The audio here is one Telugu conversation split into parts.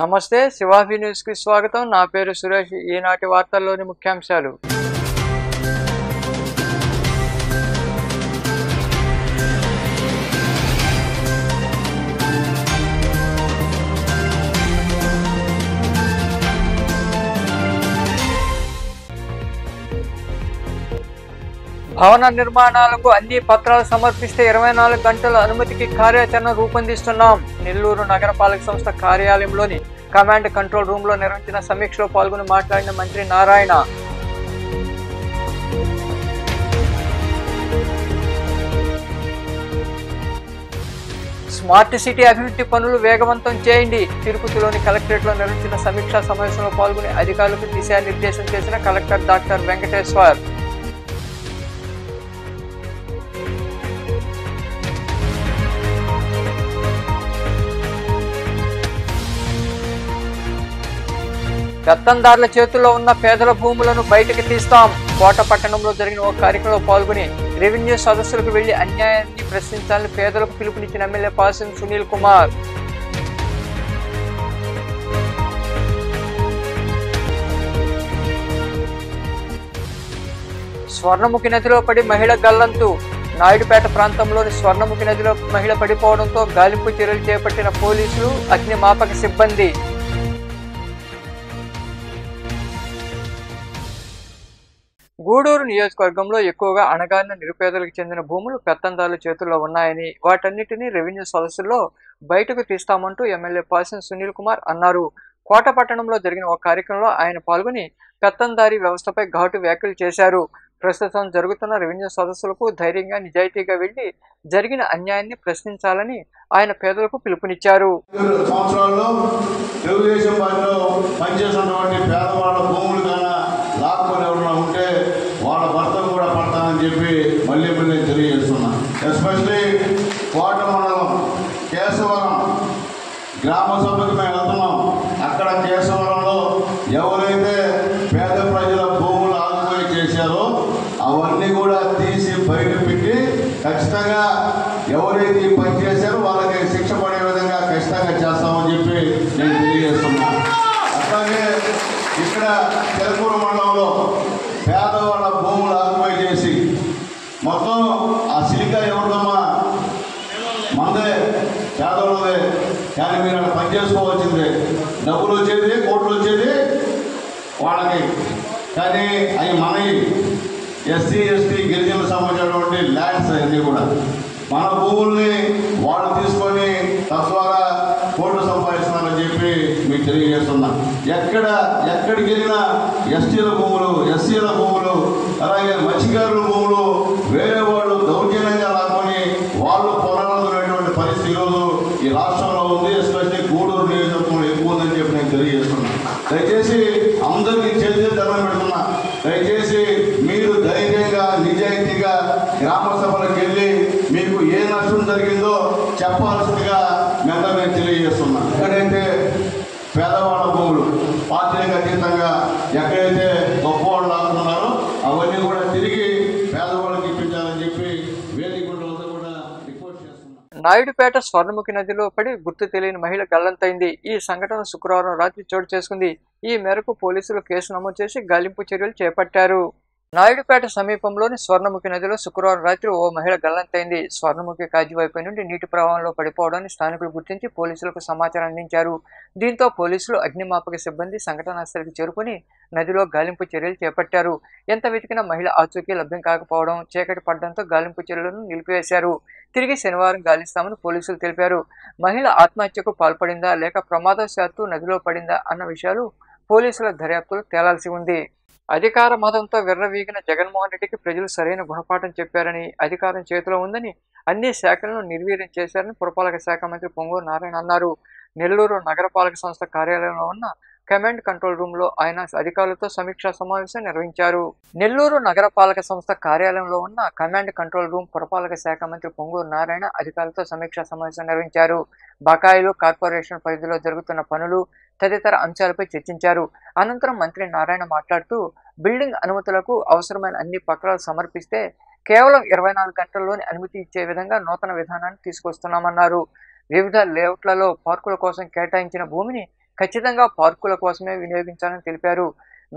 నమస్తే శివాభి న్యూస్ కి స్వాగతం. నా పేరు సురేష్. ఈనాటి వార్తల్లోని ముఖ్యాంశాలు. భవన నిర్మాణాలకు అన్ని పత్రాలు సమర్పిస్తే 24 గంటల అనుమతికి కార్యాచరణ రూపొందిస్తున్నాం. నెల్లూరు నగరపాలక సంస్థ కార్యాలయంలోని కమాండ్ కంట్రోల్ రూమ్ లో నిర్వహించిన సమీక్షలో పాల్గొని మాట్లాడిన మంత్రి నారాయణ, స్మార్ట్ సిటీ అభివృద్ధి పనులు వేగవంతం చేయండి. తిరుపతిలోని కలెక్టరేట్ లో నిర్వహించిన సమీక్షా సమావేశంలో పాల్గొని అధికారులకు దిశానిర్దేశం చేసిన కలెక్టర్ డాక్టర్ వెంకటేశ్వర్. పెత్తందారుల చేతుల్లో ఉన్న పేదల భూములను బయటకు తీస్తాం. కోట పట్టణంలో జరిగిన ఓ కార్యక్రమంలో పాల్గొని రెవెన్యూ సదస్సులకు వెళ్లి అన్యాయాన్ని ప్రశ్నించాలని పేదలకు పిలుపునిచ్చిన ఎమ్మెల్యే పాసిం సునీల్ కుమార్. స్వర్ణముఖి నదిలో పడి మహిళ గల్లంతు. నాయుడుపేట ప్రాంతంలోని స్వర్ణముఖి నదిలో మహిళ పడిపోవడంతో గాలింపు చర్యలు చేపట్టిన పోలీసులు, అగ్నిమాపక సిబ్బంది. గూడూరు నియోజకవర్గంలో ఎక్కువగా అణగారిన నిరుపేదలకు చెందిన భూములు పెత్తందారుల చేతుల్లో ఉన్నాయని, వాటన్నిటినీ రెవెన్యూ సదస్సుల్లో బయటకు తీస్తామంటూ ఎమ్మెల్యే పాసిం సునీల్ కుమార్ అన్నారు. కోట పట్టణంలో జరిగిన ఒక కార్యక్రమంలో ఆయన పాల్గొని పెత్తందారీ వ్యవస్థపై ఘాటు వ్యాఖ్యలు చేశారు. ప్రస్తుతం జరుగుతున్న రెవెన్యూ సదస్సులకు ధైర్యంగా, నిజాయితీగా వెళ్లి జరిగిన అన్యాయాన్ని ప్రశ్నించాలని ఆయన పేదలకు పిలుపునిచ్చారు. వాళ్ళ భర్త కూడా పడతానని చెప్పి మళ్ళీ తెలియజేస్తున్నా. ఎస్పెషలీ కోట మండలం కేశవరం గ్రామ సభకు మేము వెళ్తున్నాం. అక్కడ కేశవరంలో ఎవరైతే పేద ప్రజల భూములు ఆదుకొని చేశారో అవన్నీ కూడా తీసి బయట పెట్టి ఖచ్చితంగా ఎవరైతే ఈ పని చేశారో వాళ్ళకి శిక్ష పడే విధంగా ఖచ్చితంగా చేస్తామని చెప్పి నేను తెలియజేస్తున్నా. అట్లాగే ఇక్కడ తెలకూరు మండలంలో పేదవాళ్ళ భూములు ఆక్యుపై చేసి మొత్తం ఆ సిలికా ఎవరిదమ్మా మందే, పేదవాళ్ళదే. కానీ మీరు అక్కడ పని చేసుకోవాల్సిందే. డబ్బులు వచ్చేది, కోట్లు వచ్చేది వాళ్ళకి, కానీ అవి మనవి ఎస్సీ ఎస్టీ గిరిజనులకు సంబంధించినటువంటి ల్యాండ్స్ అన్నీ కూడా మన భూముల్ని వాళ్ళు తీసుకొని తద్వారా కోట్లు సంపాదిస్తున్నారని చెప్పి మీకు తెలియజేస్తున్నా. ఎక్కడికి వెళ్ళినా ఎస్టీల భూములు, ఎస్సీల భూములు, అలాగే మత్స్యకారుల భూములు వేరే వాళ్ళు దౌర్జన్యంగా లాక్కొని వాళ్ళు పోరాడుతున్నటువంటి పరిస్థితి ఈరోజు ఈ రాష్ట్రంలో ఉంది. ఎస్పెషల్లీ గూడూరు నియోజకవర్గంలో ఎక్కువ ఉందని చెప్పి నేను తెలియజేస్తున్నా. దయచేసి అందరికీ చేసి ధర్మం పెడుతున్నా. దయచేసి మీరు ధైర్యంగా, నిజాయితీగా గ్రామ సభలకు వెళ్ళి మీకు ఏ నష్టం జరిగిందో చెప్పాల్సిందిగా మేము తెలియజేస్తున్నా. ఎక్కడైతే పేదవాళ్ళ భూములు పార్టీలకు అతీతంగా ఎక్కడైతే గొప్పవాళ్ళు లాక్కున్నారో అవన్నీ కూడా తిరిగి పేదవాళ్ళకి ఇప్పించాలని చెప్పి వేదికలతో కూడా రిపోర్ట్ చేస్తున్నారు. నాయుడుపేట స్వర్ణముఖి నదిలో పడి గుర్తు తెలియని మహిళ గల్లంతైంది. ఈ సంఘటన శుక్రవారం రాత్రి చోటు చేసుకుంది. ఈ మేరకు పోలీసులు కేసు నమోదు చేసి గాలింపు చర్యలు చేపట్టారు. నాయుడుపేట సమీపంలోని స్వర్ణముఖి నదిలో శుక్రవారం రాత్రి ఓ మహిళ గల్లంతైంది. స్వర్ణముఖి కాజీ వైపు నుండి నీటి ప్రవాహంలో పడిపోవడాన్ని స్థానికులు గుర్తించి పోలీసులకు సమాచారం అందించారు. దీంతో పోలీసులు, అగ్నిమాపక సిబ్బంది సంఘటనా స్థలికి చేరుకుని నదిలో గాలింపు చర్యలు చేపట్టారు. ఎంత వెతికినా మహిళ ఆచూకీ లభ్యం కాకపోవడం, చీకటి పడడంతో గాలింపు చర్యలను నిలిపివేశారు. తిరిగి శనివారం గాలిస్తామని పోలీసులు తెలిపారు. మహిళ ఆత్మహత్యకు పాల్పడిందా లేక ప్రమాదవశాత్తు నదిలో పడిందా అన్న విషయాలు పోలీసుల దర్యాప్తులో తేలాల్సి ఉంది. అధికార మతంతో విర్రవీగిన జగన్మోహన్ రెడ్డికి ప్రజలు సరైన గుణపాఠం చెప్పారని, అధికారం చేతిలో ఉందని అన్ని శాఖలను నిర్వీర్యం చేశారని పురపాలక శాఖ మంత్రి పొంగూరు నారాయణ అన్నారు. నెల్లూరు నగరపాలక సంస్థ కార్యాలయంలో ఉన్న కమాండ్ కంట్రోల్ రూమ్ లో ఆయన అధికారులతో సమీక్షా సమావేశం నిర్వహించారు. నెల్లూరు నగరపాలక సంస్థ కార్యాలయంలో ఉన్న కమాండ్ కంట్రోల్ రూమ్ పురపాలక శాఖ మంత్రి పొంగూరు నారాయణ అధికారులతో సమీక్షా సమావేశం నిర్వహించారు. బకాయిలు, కార్పొరేషన్ పరిధిలో జరుగుతున్న పనులు తదితర అంశాలపై చర్చించారు. అనంతరం మంత్రి నారాయణ మాట్లాడుతూ బిల్డింగ్ అనుమతులకు అవసరమైన అన్ని పత్రాలు సమర్పిస్తే కేవలం 24 గంటల్లోనే అనుమతి ఇచ్చే విధంగా నూతన విధానాన్ని తీసుకొస్తున్నామన్నారు. వివిధ లేఅవుట్లలో పార్కుల కోసం కేటాయించిన భూమిని ఖచ్చితంగా పార్కుల కోసమే వినియోగించాలని తెలిపారు.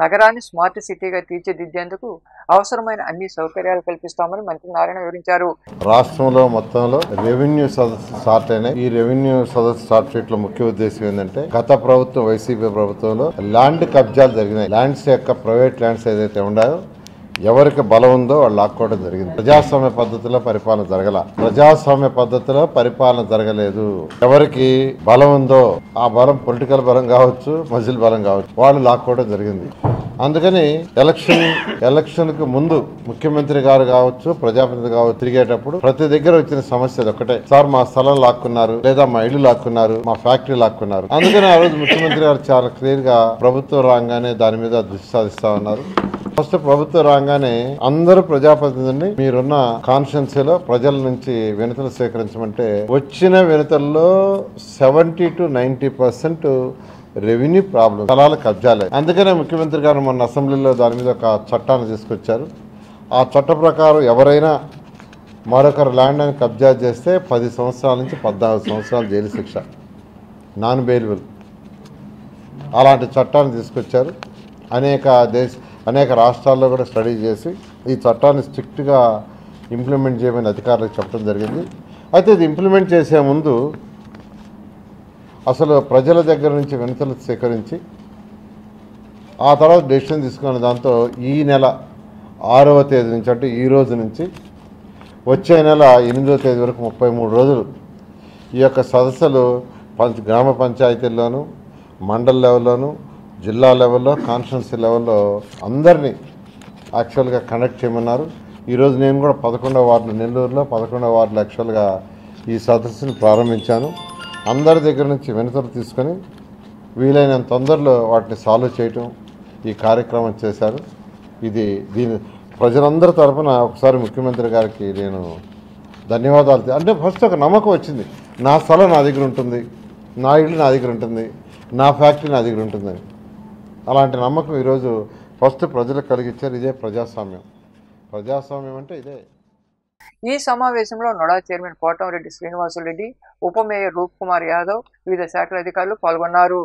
నగరాన్ని స్మార్ట్ సిటీగా తీర్చిదిద్దేందుకు అవసరమైన అన్ని సౌకర్యాలు కల్పిస్తామని మంత్రి నారాయణ వివరించారు. రాష్ట్రంలో మొత్తంలో రెవెన్యూ సదస్సు స్టార్ట్ అయినాయి. ఈ రెవెన్యూ సదస్సు స్టార్ట్ చేయడం ముఖ్య ఉద్దేశం ఏంటంటే గత ప్రభుత్వం వైసీపీ ప్రభుత్వంలో ల్యాండ్ కబ్జాలు జరిగినాయి. ల్యాండ్స్ యొక్క ప్రైవేట్ ల్యాండ్స్ ఏదైతే ఉన్నాయో ఎవరికి బలం ఉందో వాళ్ళు లాక్కోవడం జరిగింది. ప్రజాస్వామ్య పద్ధతిలో పరిపాలన జరగల. ప్రజాస్వామ్య పద్ధతిలో పరిపాలన జరగలేదు. ఎవరికి బలం ఉందో ఆ బలం పొలిటికల్ బలం కావచ్చు, మజిల్ బలం కావచ్చు, వాళ్ళు లాక్కోవడం జరిగింది. అందుకని ఎలక్షన్ కు ముందు ముఖ్యమంత్రి గారు కావచ్చు, ప్రజాప్రతినిధి కావచ్చు, తిరిగేటప్పుడు ప్రతి దగ్గర వచ్చిన సమస్య ఒకటే, సార్ మా స్థలం లాక్కున్నారు, లేదా మా ఇల్లు లాక్కున్నారు, మా ఫ్యాక్టరీ లాక్కున్నారు. అందుకని ఆ రోజు ముఖ్యమంత్రి గారు చాలా క్లియర్ గా ప్రభుత్వం రాగానే దాని మీద దృష్టి సాధిస్తా ఉన్నారు. ఫస్ట్ ప్రభుత్వం రాగానే అందరూ ప్రజాప్రతినిధుల్ని మీరున్న కాన్స్టిట్యున్సీలో ప్రజల నుంచి వినతులు స్వీకరించమంటే వచ్చిన వినతుల్లో 70 to 90% రెవెన్యూ ప్రాబ్లం, స్థలాల కబ్జాలే. అందుకనే ముఖ్యమంత్రి గారు మొన్న అసెంబ్లీలో దాని మీద ఒక చట్టాన్ని తీసుకొచ్చారు. ఆ చట్ట ప్రకారం ఎవరైనా మరొకరు ల్యాండ్ అని కబ్జా చేస్తే 10 సంవత్సరాల నుంచి 14 సంవత్సరాలు జైలు శిక్ష, నాన్ బెయిలబుల్. అలాంటి చట్టాన్ని తీసుకొచ్చారు. అనేక రాష్ట్రాల్లో కూడా స్టడీ చేసి ఈ చట్టాన్ని స్ట్రిక్ట్గా ఇంప్లిమెంట్ చేయమని అధికారులకు చెప్పడం జరిగింది. అయితే ఇది ఇంప్లిమెంట్ చేసే ముందు అసలు ప్రజల దగ్గర నుంచి వినతులు సేకరించి ఆ తర్వాత డెసిషన్ తీసుకున్న దాంతో ఈ నెల 6వ తేదీ నుంచి, అంటే ఈ రోజు నుంచి వచ్చే నెల 8వ తేదీ వరకు 33 రోజులు ఈ యొక్క సదస్సులు గ్రామ పంచాయతీల్లోనూ, మండల్ లెవెల్లోనూ, జిల్లా లెవెల్లో, కాన్స్టిట్యున్సీ లెవెల్లో అందరినీ యాక్చువల్గా కండక్ట్ చేయమన్నారు. ఈరోజు నేను కూడా 11వ వార్డు నెల్లూరులో 11వ వార్డులో యాక్చువల్గా ఈ సదస్సును ప్రారంభించాను. అందరి దగ్గర నుంచి వినతులు తీసుకొని వీలైనంత తొందరలో వాటిని సాల్వ్ చేయటం ఈ కార్యక్రమం చేశారు. దీని ప్రజలందరి తరఫున ఒకసారి ముఖ్యమంత్రి గారికి నేను ధన్యవాదాలు. అంటే ఫస్ట్ ఒక నమ్మకం వచ్చింది, నా స్థలం నా దగ్గర ఉంటుంది, నా ఇల్లు నా దగ్గర ఉంటుంది, నా ఫ్యాక్టరీ నా దగ్గర ఉంటుందని. అలాంటి నమ్మకం ఈరోజు ఫస్ట్ ప్రజలకు కలిగించారు. ఇదే ప్రజాస్వామ్యం. ప్రజాస్వామ్యం అంటే ఇదే. ఈ సమావేశంలో నోడా చైర్మన్ కోటంరెడ్డి శ్రీనివాసులరెడ్డి, ఉప మేయర్ రూప్ కుమార్ యాదవ్, వివిధ శాఖల అధికారులు పాల్గొన్నారు.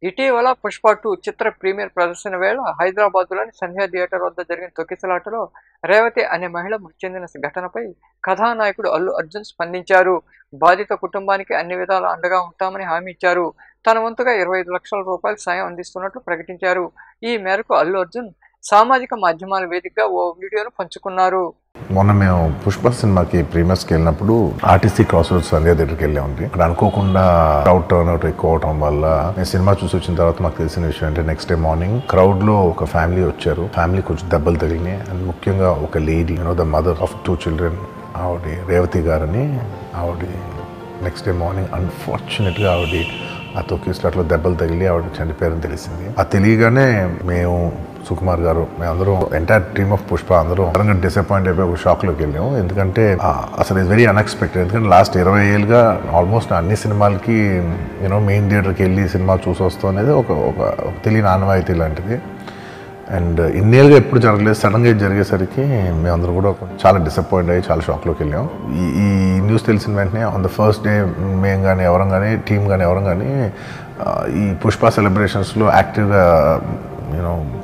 ఇటీవల పుష్ప 2 చిత్ర ప్రీమియర్ ప్రదర్శన వేళ హైదరాబాద్లోని సంధ్యా థియేటర్ వద్ద జరిగిన తొక్కిసలాటలో రేవతి అనే మహిళ మృతి చెందిన ఘటనపై కథానాయకుడు అల్లు అర్జున్ స్పందించారు. బాధిత కుటుంబానికి అన్ని విధాల అండగా ఉంటామని హామీ ఇచ్చారు. తన వంతుగా 25 లక్షల రూపాయలు సాయం అందిస్తున్నట్లు ప్రకటించారు. ఈ మేరకు అల్లు అర్జున్ సామాజిక మాధ్యమాల వేదికగా ఓ వీడియోను పంచుకున్నారు. మొన్న మేము పుష్ప సినిమాకి ప్రీమియర్స్కి వెళ్ళినప్పుడు ఆర్టీసీ క్రాస్ రోడ్స్ సంధ్యా థియేటర్కి వెళ్ళామండి. అక్కడ అనుకోకుండా క్రౌడ్ టర్న్ అవుట్ ఎక్కువ అవడం వల్ల నేను సినిమా చూసి వచ్చిన తర్వాత మాకు తెలిసిన విషయం అంటే నెక్స్ట్ డే మార్నింగ్ క్రౌడ్ లో ఒక ఫ్యామిలీ వచ్చారు. ఫ్యామిలీ కొంచెం దెబ్బలు తగిలినాయి. అండ్ ముఖ్యంగా ఒక lady, the mother of 2 children, ఆవిడ రేవతి గారని, ఆవిడ నెక్స్ట్ డే మార్నింగ్ అన్ఫార్చునేట్గా ఆవిడ ఆ తొక్కిసలాట్లో దెబ్బలు తగిలి ఆవిడ చనిపోయారని తెలిసింది. అది తెలియగానే మేము, సుకుమార్ గారు, మేమందరూ ఎంటైర్ టీమ్ ఆఫ్ పుష్ప అందరూ డిసప్పాయింట్ అయిపోయి ఒక షాక్లోకి వెళ్ళాము. ఎందుకంటే అసలు ఇది వెరీ అన్ఎక్స్పెక్టెడ్. ఎందుకంటే లాస్ట్ 20 ఏళ్ళుగా ఆల్మోస్ట్ అన్ని సినిమాలకి మెయిన్ థియేటర్కి వెళ్ళి సినిమా చూసి వస్తాం అనేది ఒక తెలియని ఆనవాయితీ లాంటిది. అండ్ ఇన్నేళ్ళుగా ఎప్పుడు జరగలేదు. సడన్గా ఇది జరిగేసరికి మేమందరూ కూడా చాలా డిసప్పాయింట్ అయ్యి చాలా షాక్లోకి వెళ్ళాం. ఈ న్యూస్ తెలిసిన వెంటనే ఆన్ ద ఫస్ట్ డే మేము కానీ ఎవరం కానీ, టీం కానీ ఎవరం కానీ ఈ పుష్ప సెలబ్రేషన్స్లో యాక్టివ్గా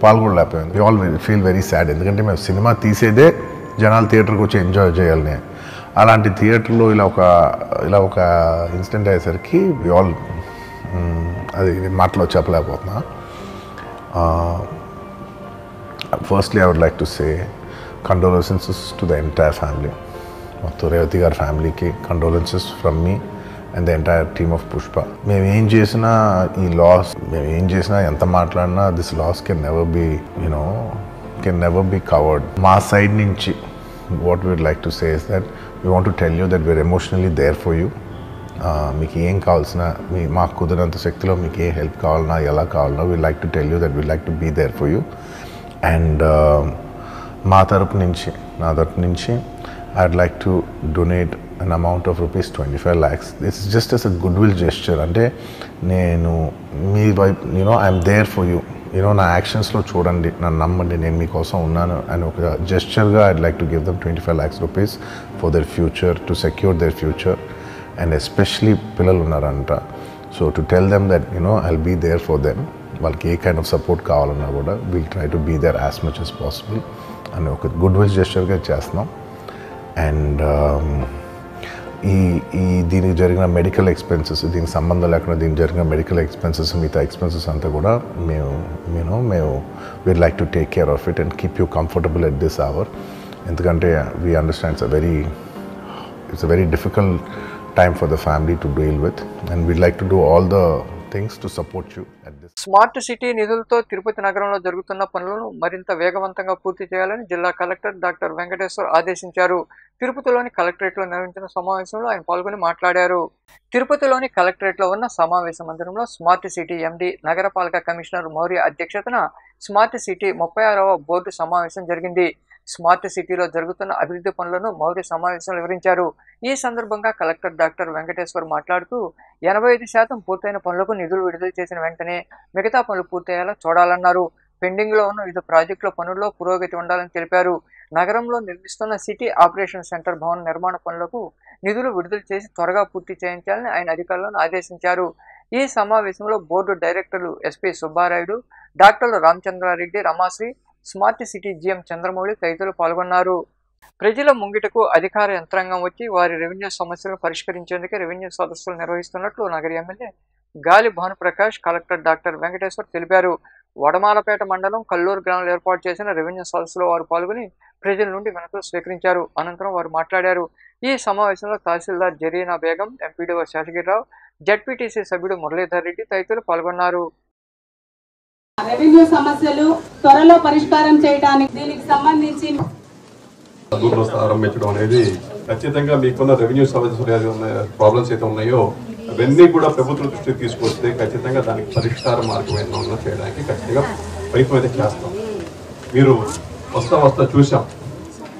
పాల్గొనలేకపోయింది. We all feel very sad. ఎందుకంటే మేము సినిమా తీసేదే జనాలు థియేటర్కి వచ్చి ఎంజాయ్ చేయాలని. అలాంటి థియేటర్లో ఇలా ఒక ఇన్సిడెంట్ అయ్యేసరికి వి ఆల్ అది మాటలో చెప్పలేకపోతున్నా. Firstly, I would like to say condolences to the entire family. To Revati gaరి ఫ్యామిలీకి condolences from me and the entire team of Pushpa. మేము ఏం చేసినా ఈ లాస్, మేము ఏం చేసినా ఎంత మాట్లాడినా this loss can never be covered. మా సైడ్ నుంచి what we would like to say is that we want to tell you that we're emotionally there for you. మీకు ఏం కావాల్సిన, మాకు కుదిరినంత శక్తిలో మీకు ఏ హెల్ప్ కావాలన్నా, ఎలా కావాలన్నా, we like to tell you that we like to be there for you. And నా తరపు నుంచి I'd like to donate an amount of rupees 25 lakhs. This is just as a goodwill gesture. అంటే నేను మీ వైపు ఐఎమ్ దేర్ ఫర్ యూ, నా యాక్షన్స్లో చూడండి, నన్ను నమ్మండి, నేను మీకోసం ఉన్నాను అని ఒక జెస్చర్గా I'd like to give them 25 lakhs rupees for their future, to secure their future. And especially పిల్లలు ఉన్నారంట. So to tell them that I'll be there for them. వాళ్ళకి ఏ కైండ్ ఆఫ్ సపోర్ట్ కావాలన్నా కూడా will try to be there as much as possible అని ఒక గుడ్ విల్ జెస్చర్గా చేస్తున్నాం. అండ్ దీనికి జరిగిన మెడికల్ ఎక్స్పెన్సెస్, దీనికి సంబంధం లేకుండా దీనికి జరిగిన మెడికల్ ఎక్స్పెన్సెస్, మిగతా ఎక్స్పెన్సెస్ అంతా కూడా మేము we'd like to take care of it and keep you comfortable at this hour. ఎందుకంటే we understand it's a very difficult time for the family to deal with, and we'd like to do all the things to support you at this. Smart city నిధులతో తిరుపతి నగరంలో జరుగుతున్న పనులను మరింత వేగవంతంగా పూర్తి చేయాలని జిల్లా కలెక్టర్ డాక్టర్ వెంకటేశ్వర్ ఆదేశించారు. తిరుపతిలోని కలెక్టరేట్లో నిర్వహించిన సమావేశంలో ఆయన పాల్గొని మాట్లాడారు. తిరుపతిలోని కలెక్టరేట్లో ఉన్న సమావేశ మందిరంలో స్మార్ట్ సిటీ ఎండీ నగరపాలక కమిషనర్ మౌర్య అధ్యక్షతన స్మార్ట్ సిటీ 36వ బోర్డు సమావేశం జరిగింది. స్మార్ట్ సిటీలో జరుగుతున్న అభివృద్ధి పనులను మౌర్య సమావేశంలో వివరించారు. ఈ సందర్భంగా కలెక్టర్ డాక్టర్ వెంకటేశ్వర్ మాట్లాడుతూ 85% పూర్తయిన పనులకు నిధులు విడుదల చేసిన వెంటనే మిగతా పనులు పూర్తయ్యేలా చూడాలన్నారు. పెండింగ్లో ఉన్న వివిధ ప్రాజెక్టుల పనుల్లో పురోగతి ఉండాలని తెలిపారు. నగరంలో నిర్మిస్తున్న సిటీ ఆపరేషన్ సెంటర్ భవన నిర్మాణ పనులకు నిధులు విడుదల చేసి త్వరగా పూర్తి చేయించాలని ఆయన అధికారులను ఆదేశించారు. ఈ సమావేశంలో బోర్డు డైరెక్టర్లు ఎస్పీ సుబ్బారాయుడు, డాక్టర్లు Ramachandra Reddy, Ramasri, smart city GM Chandramouli తదితరులు పాల్గొన్నారు. ప్రజల ముంగిటకు అధికార యంత్రాంగం వచ్చి వారి రెవెన్యూ సమస్యలను పరిష్కరించేందుకే రెవెన్యూ సదస్సులు నిర్వహిస్తున్నట్లు నగర ఎమ్మెల్యే గాలి భానుప్రకాష్ కలెక్టర్ డాక్టర్ వెంకటేశ్వర్ తెలిపారు. వడమాలపేట మండలం కల్లూరు గ్రామంలో ఏర్పాటు చేసిన రెవెన్యూ సదస్సులో వారు పాల్గొని ప్రజల నుండి వినతులు స్వీకరించారు. అనంతరం వారు మాట్లాడారు. ఈ సమావేశంలో తహసీల్దార్ జరీనా బేగం, ఎంపీడీఓ శేషగిరిరావు, జడ్పీటీసీ సభ్యుడు మురళీధర్ రెడ్డి తదితరులు పాల్గొన్నారు. రెవెన్యూ సమస్యలు త్వరలో పరిష్కారం చేయడానికి దీనికి సంబంధించి ఆరంభించడం అనేది ఖచ్చితంగా మీకున్న రెవెన్యూ సమస్యలు ప్రాబ్లమ్స్ అయితే ఉన్నాయో అవన్నీ కూడా ప్రభుత్వం దృష్టికి తీసుకొస్తే ఖచ్చితంగా దానికి పరిష్కార మార్గం ఏదైనా చేయడానికి ఖచ్చితంగా ప్రయత్నం అయితే చేస్తాం. మీరు వస్తా చూసాం.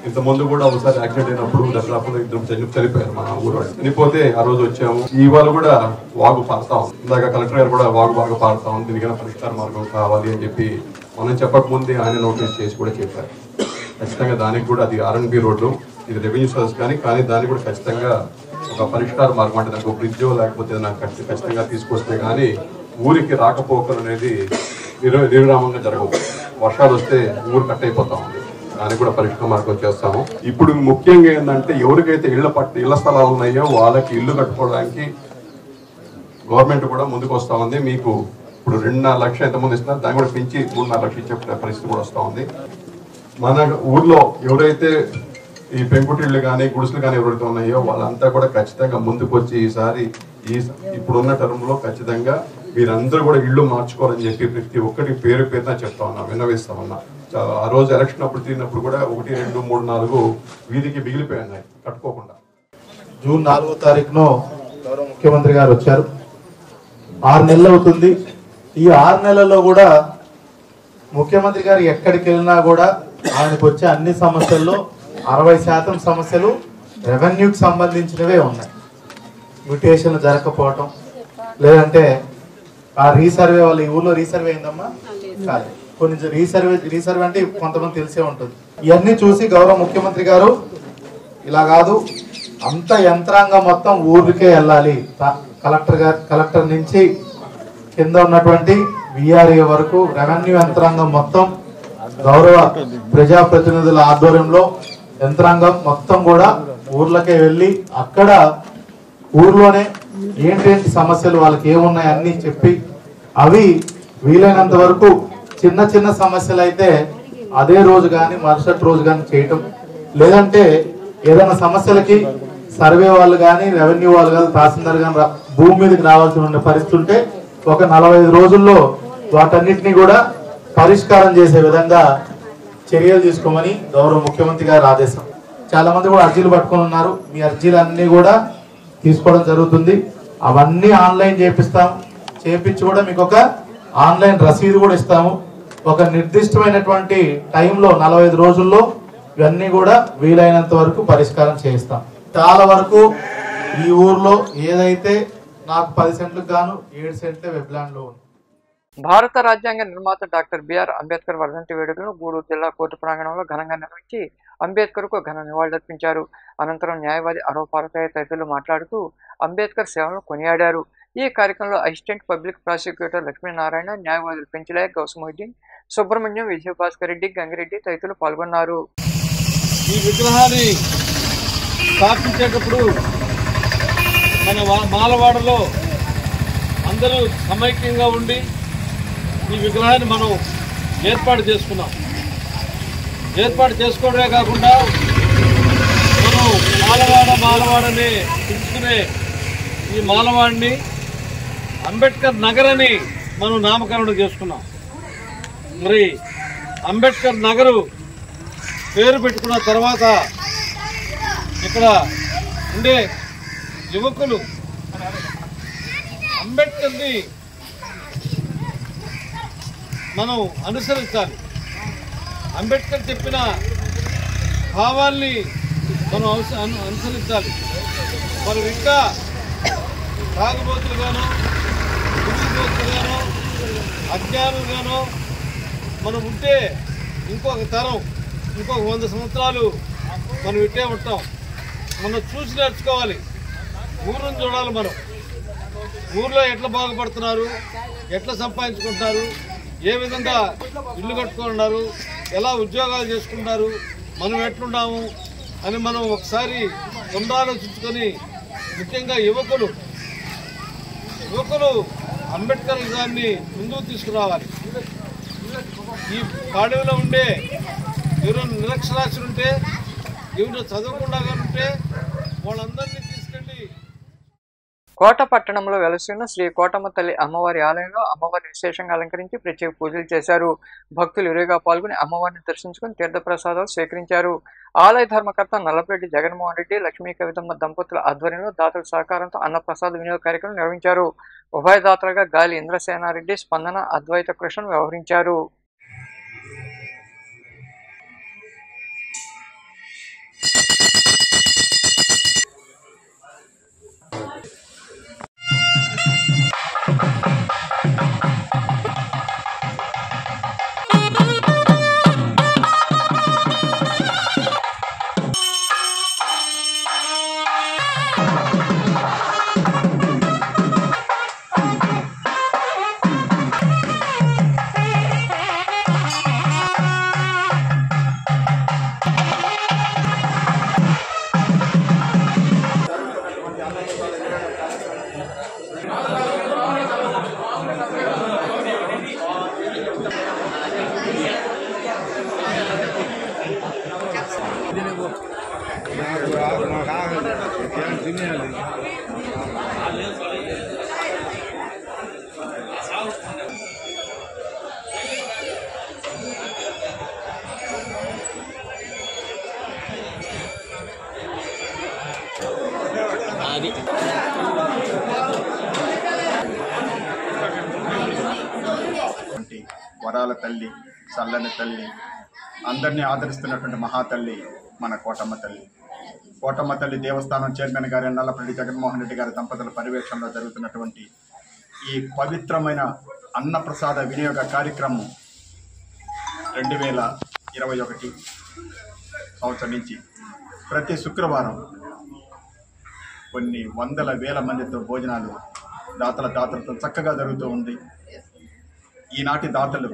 ఇంతకుముందు కూడా ఒకసారి యాక్సిడెంట్ అయినప్పుడు దర్శనాపురం ఇద్దరు చనిపోయారు మన ఊరు. చనిపోతే ఆ రోజు వచ్చాము. ఇవాళ కూడా వాగు పారుతా ఉంది. ఇందాక కలెక్టర్ గారు కూడా వాగు బాగా పారుతా ఉంది, దీనికైనా పరిష్కార మార్గం కావాలి అని చెప్పి మనం చెప్పకముందే ఆయన నోటీస్ చేసి కూడా చెప్పారు. ఖచ్చితంగా దానికి కూడా అది ఆర్ఎన్బి రోడ్లు, ఇది రెవెన్యూ సర్వీస్ కానీ దానికి కూడా ఖచ్చితంగా ఒక పరిష్కార మార్గం అంటే నాకు బ్రిడ్జో లేకపోతే నాకు ఖచ్చితంగా తీసుకొస్తే కానీ ఊరికి రాకపోకలు అనేది నిర్విరామంగా జరగవు. వర్షాలు వస్తే ఊరు కట్ అయిపోతా ఉంది. దానికి కూడా పరిష్కార మార్గం చేస్తాము. ఇప్పుడు ముఖ్యంగా ఏంటంటే ఎవరికైతే ఇళ్ల స్థలాలు ఉన్నాయో వాళ్ళకి ఇల్లు కట్టుకోవడానికి గవర్నమెంట్ కూడా ముందుకు వస్తూ ఉంది. మీకు ఇప్పుడు 2.5 లక్షలు ఎంతమంది ఇస్తున్నారు, దాన్ని కూడా పెంచి 3.5 లక్షలు ఇచ్చే పరిస్థితి కూడా వస్తూ ఉంది. మన ఊర్లో ఎవరైతే ఈ పెంకుటిళ్ళు కానీ గుడిసెలు కానీ ఎవరైతే ఉన్నాయో వాళ్ళంతా కూడా ఖచ్చితంగా ముందుకు వచ్చి ఈసారి ఇప్పుడున్న టర్మ్లో ఖచ్చితంగా మీరందరూ కూడా ఇళ్ళు మార్చుకోవాలని చెప్పి ప్రతి ఒక్కటి పేరున చెప్తా ఉన్నా, విన్నవిస్తా ఉన్నా. ఆ రోజు ఎలక్షన్ అప్పుడు తిరిగినప్పుడు కూడా 1, 2, 3, 4 వీధికి మిగిలిపోయాయి కట్టుకోకుండా. జూన్ 4వ తారీఖున గౌరవ ముఖ్యమంత్రి గారు వచ్చారు. 6 నెలలు అవుతుంది. ఈ 6 నెలల్లో కూడా ముఖ్యమంత్రి గారు ఎక్కడికి వెళ్ళినా కూడా ఆయనకు వచ్చే అన్ని సమస్యల్లో 60% సమస్యలు రెవెన్యూకి సంబంధించినవే ఉన్నాయి. మ్యూటేషన్లు జరగకపోవటం, లేదంటే ఆ రీసర్వే, వాళ్ళ ఈ ఊర్లో రీసర్వే అయిందమ్మా కాదు, కొన్ని రీసర్వే అంటే కొంతమంది తెలిసే ఉంటుంది. ఇవన్నీ చూసి గౌరవ ముఖ్యమంత్రి గారు ఇలా కాదు, అంత యంత్రాంగం మొత్తం ఊరికే వెళ్ళాలి, కలెక్టర్ నుంచి కింద ఉన్నటువంటి విఆర్ఏ వరకు రెవెన్యూ యంత్రాంగం మొత్తం గౌరవ ప్రజాప్రతినిధుల ఆధ్వర్యంలో యంత్రాంగం మొత్తం కూడా ఊర్లకే వెళ్ళి అక్కడ ఊర్లోనే ఏంటేంటి సమస్యలు వాళ్ళకి ఏమున్నాయి అన్ని చెప్పి అవి వీలైనంత వరకు చిన్న సమస్యలు అయితే అదే రోజు కానీ మరుసటి రోజు కానీ చేయటం, లేదంటే ఏదైనా సమస్యలకి సర్వే వాళ్ళు కానీ రెవెన్యూ వాళ్ళు కానీ తహసీల్దార్ కానీ భూమి మీదకి రావాల్సి పరిస్థితి ఉంటే ఒక 45 రోజుల్లో వాటన్నిటినీ కూడా పరిష్కారం చేసే విధంగా చర్యలు తీసుకోమని గౌరవ ముఖ్యమంత్రి గారి ఆదేశం. చాలా మంది కూడా అర్జీలు పట్టుకొని ఉన్నారు. మీ అర్జీలన్నీ కూడా తీసుకోవడం జరుగుతుంది. అవన్నీ ఆన్లైన్ చేపించి కూడా మీకు ఒక ఆన్లైన్ రసీదు కూడా ఇస్తాము. ఒక నిర్దిష్టమైనటువంటి టైంలో 45 రోజుల్లో ఇవన్నీ కూడా వీలైనంత వరకు పరిష్కారం చేయిస్తాం. చాలా వరకు ఈ ఊర్లో ఏదైతే నాకు 10 సెంట్లకు గాను 7 సెంట్లే వెబ్లాండ్ లో ఉంది. భారత రాజ్యాంగ నిర్మాత డాక్టర్ బిఆర్ అంబేద్కర్ వర్ధంతి వేడుకలను గూడూరు జిల్లా కోర్టు ప్రాంగణంలో ఘనంగా నిర్వహించి అంబేద్కర్కు ఘన నివాళులర్పించారు. అనంతరం న్యాయవాది అరవ పార్వతయ్య తదితరులు మాట్లాడుతూ అంబేద్కర్ సేవలను కొనియాడారు. ఈ కార్యక్రమంలో అసిస్టెంట్ పబ్లిక్ ప్రాసిక్యూటర్ లక్ష్మీనారాయణ, న్యాయవాదులు పెంచలయ్య, గౌసముద్దీన్, సుబ్రహ్మణ్యం, విజయభాస్కర్ రెడ్డి, గంగిరెడ్డి తదితరులు పాల్గొన్నారు. ఈ విగ్రహాన్ని స్థాపించేటప్పుడు మన మాలవాడలో అందరూ సమైక్యంగా ఉండి ఈ విగ్రహాన్ని మనం ఏర్పాటు చేసుకున్నాం. ఏర్పాటు చేసుకోవడమే కాకుండా మనం మాలవాడని పిలుచుకునే ఈ మాలవాడిని అంబేద్కర్ నగర్ అని మనం నామకరణం చేసుకున్నాం. మరి అంబేద్కర్ నగరు పేరు పెట్టుకున్న తర్వాత ఇక్కడ ఉండే యువకులు అంబేద్కర్ని మనం అనుసరించాలి. అంబేద్కర్ చెప్పిన భావాల్ని మనం అనుసరించాలి. మరి ఇంకా తాగుబోతులుగానో, గుడిబోతులుగానో, అజ్ఞానులుగానో మనం ఉంటే ఇంకొక తరం, ఇంకొక 100 సంవత్సరాలు మనం ఇట్టే ఉంటాం. మనం చూసి నేర్చుకోవాలి. ఊరుని చూడాలి. మనం ఊర్లో ఎట్లా బాగుపడుతున్నారు, ఎట్లా సంపాదించుకుంటున్నారు, ఏ విధంగా ఇల్లు కట్టుకున్నారు, ఎలా ఉద్యోగాలు చేసుకుంటారు, మనం ఎట్లున్నాము అని మనం ఒకసారి పునరాలోచించుకొని ముఖ్యంగా యువకులు అంబేద్కర్ గారిని ముందుకు తీసుకురావాలి. ఈ పాడవిలో ఉండే ఎవరైనా నిరక్షరాస్యులు ఉంటే, ఎవరైనా చదవకుండా ఉంటే వాళ్ళందరినీ తీసుకెళ్ళి కోట పట్టణంలో వెలసిన శ్రీ కోటమ్మ తల్లి అమ్మవారి ఆలయంలో అమ్మవారిని విశేషంగా అలంకరించి ప్రత్యేక పూజలు చేశారు. భక్తులు ఇరుగా పాల్గొని అమ్మవారిని దర్శించుకుని తీర్థప్రసాదాలు స్వీకరించారు. ఆలయ ధర్మకర్త నల్లపరెడ్డి జగన్మోహన్ రెడ్డి, లక్ష్మీ కవితమ్మ దంపతుల ఆధ్వర్యంలో దాతల సహకారంతో అన్నప్రసాద వినియోగ కార్యక్రమం నిర్వహించారు. ఉభయదాతలుగా గాలి ఇంద్రసేనారెడ్డి, స్పందన, అద్వైత కృష్ణ వ్యవహరించారు. వరాల తల్లి, చల్లని తల్లి, అందరినీ ఆదరిస్తున్నటువంటి మహాతల్లి మన కోటమ్మ తల్లి. కోటమ్మ తల్లి దేవస్థానం చైర్మన్ గారి నల్లపరెడ్డి జగన్మోహన్ రెడ్డి గారి దంపతుల పర్యవేక్షణలో జరుగుతున్నటువంటి ఈ పవిత్రమైన అన్నప్రసాద వినియోగ కార్యక్రమం 2021 సంవత్సరం నుంచి ప్రతి శుక్రవారం కొన్ని వందల వేల మందితో భోజనాలు దాతలతో చక్కగా జరుగుతూ ఉంది. ఈనాటి దాతలు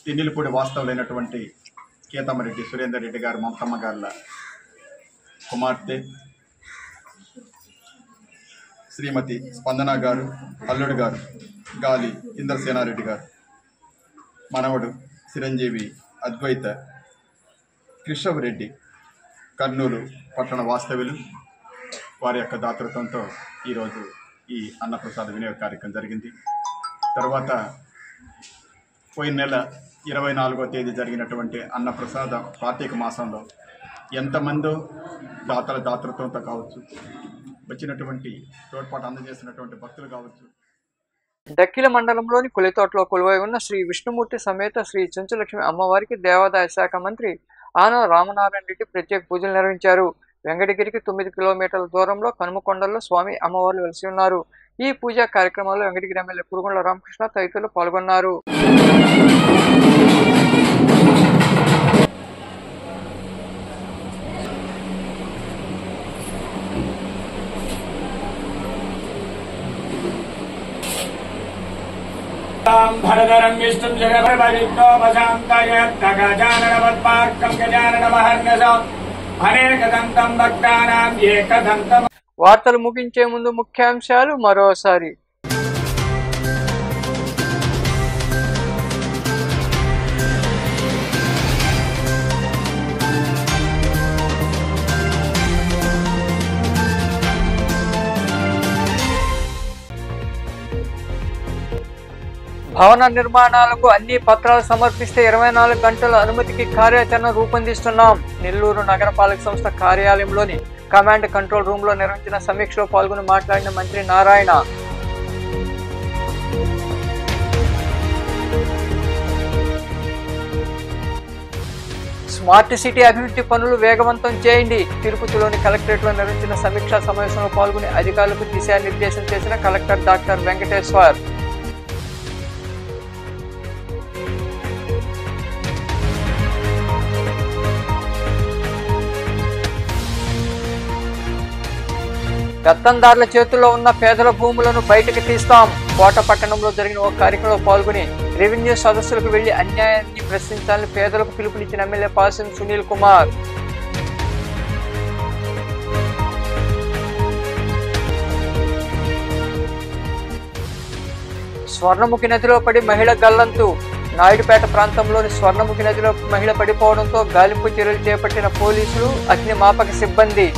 తిన్నిలపూడి వాస్తవులైనటువంటి కేతమ్మరెడ్డి సురేందర్ రెడ్డి గారు, మమతమ్మ గారుల కుమార్తె శ్రీమతి స్పందన గారు, అల్లుడు గారు గాలి ఇంద్రసేనారెడ్డి గారు, మనవడు చిరంజీవి అద్వైత కృష్ణరెడ్డి కర్నూలు పట్టణ వాస్తవ్యులు వారి యొక్క దాతృత్వంతో ఈరోజు ఈ అన్నప్రసాద వినియోగ కార్యక్రమం జరిగింది. తర్వాత పోయిన నెల 24వ తేదీ జరిగినటువంటి అన్నప్రసాద కార్తీక మాసంలో ఎంతమందో దాతల దాతృత్వంతో కావచ్చు, వచ్చినటువంటి తోడ్పాటు అందజేసినటువంటి భక్తులు కావచ్చు. డక్కిల మండలంలోని కులితోటలో కొలువై ఉన్న శ్రీ విష్ణుమూర్తి సమేత శ్రీ చెంచులక్ష్మి అమ్మవారికి దేవాదాయ శాఖ మంత్రి ఆనం రామనారాయణ రెడ్డి ప్రత్యేక పూజలు నిర్వహించారు. వెంకటగిరికి 9 కిలోమీటర్ల దూరంలో కనుమకొండల్లో స్వామి అమ్మవార్లు వెలిసి ఉన్నారు. ఈ పూజా కార్యక్రమంలో వెంకటగిరి ఎమ్మెల్యే పురుగుండ్ల రామకృష్ణ తదితరులు పాల్గొన్నారు. भरधरं विष्णुं जगन्मोपशान्तयत्तगजाननपद्मार्कं गजाननमहर्निशम् అనేకదంతం భక్తానాం ఏకదంతం. వార్తలు ముగించే ముందు ముఖ్యాంశాలు మరోసారి. భవన నిర్మాణాలకు అన్ని పత్రాలు సమర్పిస్తే 24 గంటల అనుమతికి కార్యాచరణ రూపొందిస్తున్నాం. నెల్లూరు నగరపాలక సంస్థ కార్యాలయంలోని కమాండ్ కంట్రోల్ రూమ్ లో నిర్వహించిన సమీక్షలో పాల్గొని మాట్లాడిన మంత్రి నారాయణ. స్మార్ట్ సిటీ అభివృద్ధి పనులు వేగవంతం చేయండి. తిరుపతిలోని కలెక్టరేట్ లో నిర్వహించిన సమీక్షా సమావేశంలో పాల్గొని అధికారులకు దిశానిర్దేశం చేసిన కలెక్టర్ డాక్టర్ వెంకటేశ్వర్. పెత్తందారుల చేతుల్లో ఉన్న పేదల భూములను బయటకు తీస్తాం. కోట పట్టణంలో జరిగిన ఒక కార్యక్రమంలో పాల్గొని రెవెన్యూ సదస్సులకు వెళ్లి అన్యాయాన్ని ప్రశ్నించాలని పేదలకు పిలుపునిచ్చిన ఎమ్మెల్యే పాసిం సునీల్ కుమార్. స్వర్ణముఖి నదిలో పడి మహిళ గల్లంతు. నాయుడుపేట ప్రాంతంలోని స్వర్ణముఖి నదిలో మహిళ పడిపోవడంతో గాలింపు చర్యలు చేపట్టిన పోలీసులు, అగ్నిమాపక సిబ్బంది.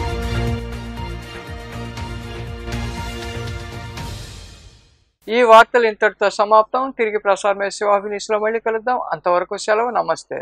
ఈ వార్తలు ఇంతటితో సమాప్తం. తిరిగి ప్రసారమయ్యే శివాభినిస్లో మళ్ళీ కలుద్దాం. అంతవరకు సెలవు. నమస్తే.